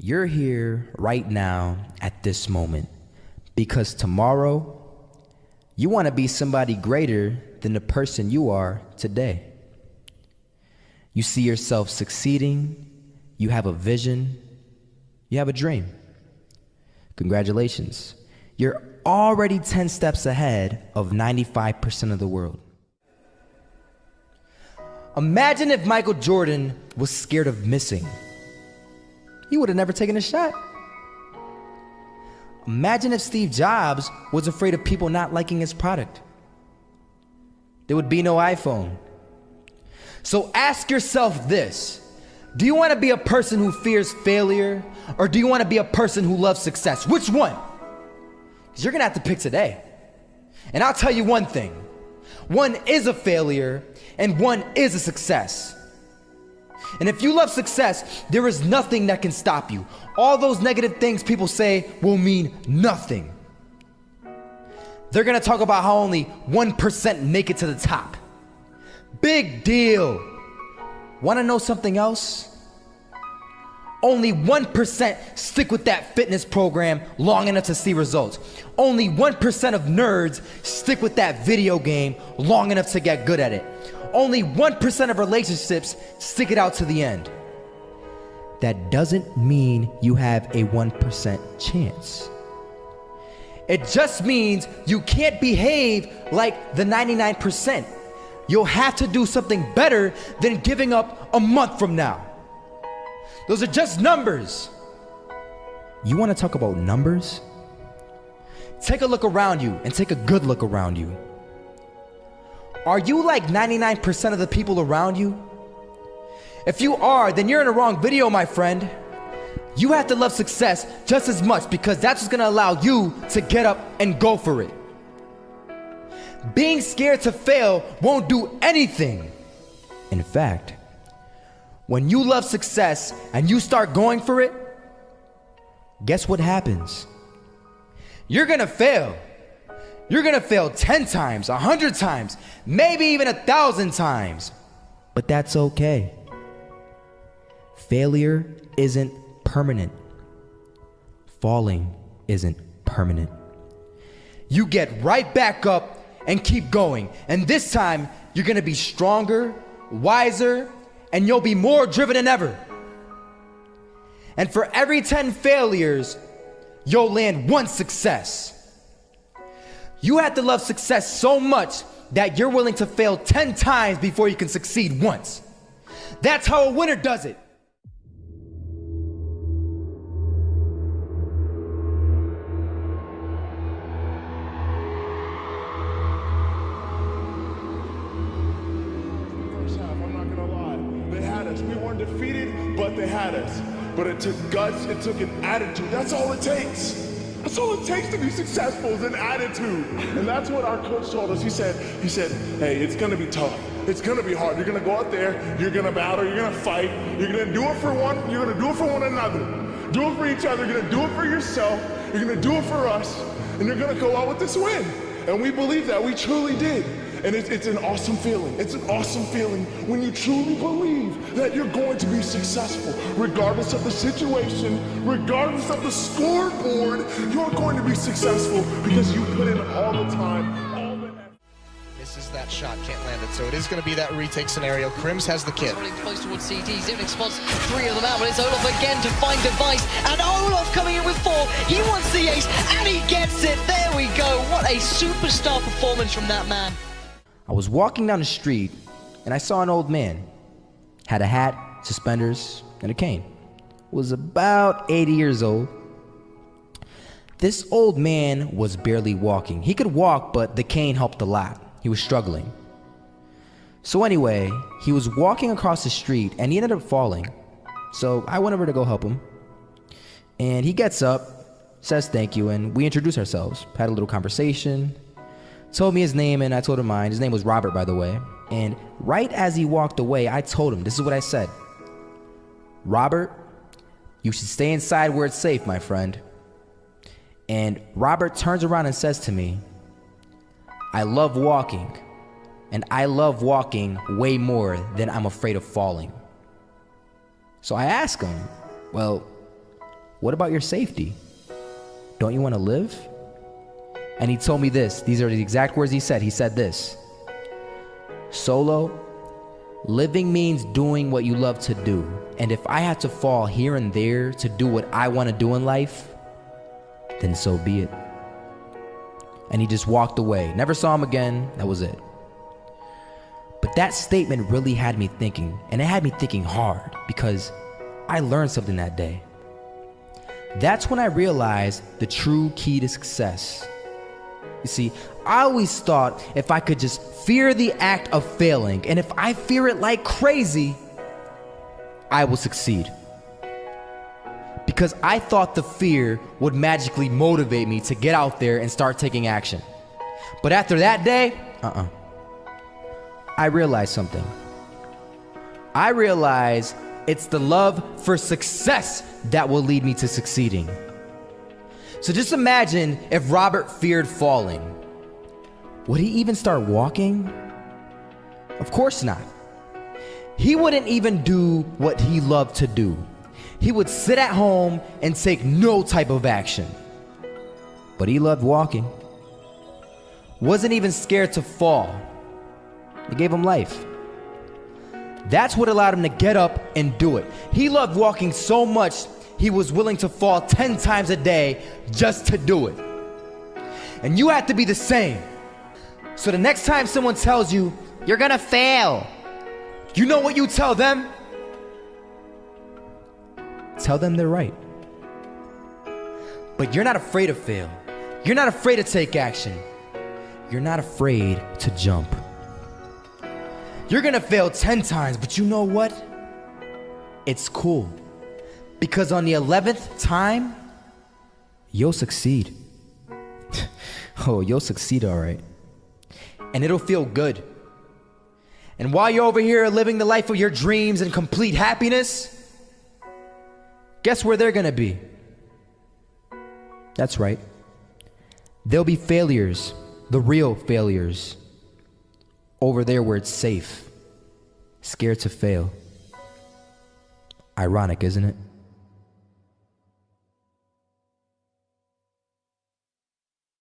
You're here right now at this moment because tomorrow you want to be somebody greater than the person you are today. You see yourself succeeding, you have a vision, you have a dream. Congratulations. You're already 10 steps ahead of 95% of the world. Imagine if Michael Jordan was scared of missing. He would have never taken a shot. Imagine if Steve Jobs was afraid of people not liking his product. There would be no iPhone. So ask yourself this: do you want to be a person who fears failure, or do you want to be a person who loves success? Which one? Because you're gonna have to pick today. And I'll tell you one thing: one is a failure and one is a success. And if you love success, there is nothing that can stop you. All those negative things people say will mean nothing. They're gonna talk about how only 1% make it to the top. Big deal. Wanna know something else? Only 1% stick with that fitness program long enough to see results. Only 1% of nerds stick with that video game long enough to get good at it. Only 1% of relationships stick it out to the end. That doesn't mean you have a 1% chance. It just means you can't behave like the 99%. You'll have to do something better than giving up a month from now. Those are just numbers. You want to talk about numbers? Take a look around you and take a good look around you. Are you like 99% of the people around you? If you are, then you're in the wrong video, my friend. You have to love success just as much because that's what's gonna allow you to get up and go for it. Being scared to fail won't do anything. In fact, when you love success and you start going for it, guess what happens? You're gonna fail. You're gonna fail 10 times, 100 times, maybe even 1,000 times. But that's okay. Failure isn't permanent. Falling isn't permanent. You get right back up and keep going. And this time, you're gonna be stronger, wiser, and you'll be more driven than ever. And for every 10 failures, you'll land one success. You have to love success so much that you're willing to fail 10 times before you can succeed once. That's how a winner does it. First half, I'm not gonna lie. They had us. We weren't defeated, but they had us. But it took guts, it took an attitude. That's all it takes. That's all it takes to be successful is an attitude. And that's what our coach told us. He said, hey, it's gonna be tough. It's gonna be hard. You're gonna go out there, you're gonna battle, you're gonna fight, you're gonna do it for one, you're gonna do it for one another. Do it for each other, you're gonna do it for yourself, you're gonna do it for us, and you're gonna go out with this win. And we believe that, we truly did. And it's an awesome feeling. It's an awesome feeling when you truly believe that you're going to be successful. Regardless of the situation, regardless of the scoreboard, you're going to be successful because you put in all the time, all the effort. Misses that shot, can't land it. So it is going to be that retake scenario. Krims has the kid. Running close towards CT, Zivnik spots 3 of them out, but it's Olaf again to find device, and Olaf coming in with 4. He wants the ace, and he gets it. There we go. What a superstar performance from that man. I was walking down the street and I saw an old man. Had a hat, suspenders, and a cane. Was about 80 years old. This old man was barely walking. He could walk, but the cane helped a lot. He was struggling. So anyway, he was walking across the street and he ended up falling. So I went over to go help him. And he gets up, says thank you, and we introduced ourselves. Had a little conversation. Told me his name and I told him mine. His name was Robert, by the way. And right as he walked away, I told him, this is what I said. Robert, you should stay inside where it's safe, my friend. And Robert turns around and says to me, I love walking, and I love walking way more than I'm afraid of falling. So I ask him, well, What about your safety? Don't you want to live? And he told me this. These are the exact words he said. He said this: Solo, living means doing what you love to do. And if I had to fall here and there to do what I want to do in life, then so be it. And he just walked away. Never saw him again. That was it. But that statement really had me thinking, and it had me thinking hard, because I learned something that day. That's when I realized the true key to success. You see, I always thought if I could just fear the act of failing, and if I fear it like crazy, I will succeed. Because I thought the fear would magically motivate me to get out there and start taking action. But after that day, I realized something. I realized it's the love for success that will lead me to succeeding. So just imagine if Robert feared falling. Would he even start walking? Of course not. He wouldn't even do what he loved to do. He would sit at home and take no type of action. But he loved walking. Wasn't even scared to fall. It gave him life. That's what allowed him to get up and do it. He loved walking so much, he was willing to fall 10 times a day just to do it. And you have to be the same. So the next time someone tells you, you're gonna fail, you know what you tell them? Tell them they're right. But you're not afraid to fail. You're not afraid to take action. You're not afraid to jump. You're gonna fail 10 times, but you know what? It's cool. Because on the 11th time, you'll succeed. Oh, you'll succeed, all right. And it'll feel good. And while you're over here living the life of your dreams and complete happiness, guess where they're gonna be? That's right. They'll be failures, the real failures. Over there where it's safe, scared to fail. Ironic, isn't it?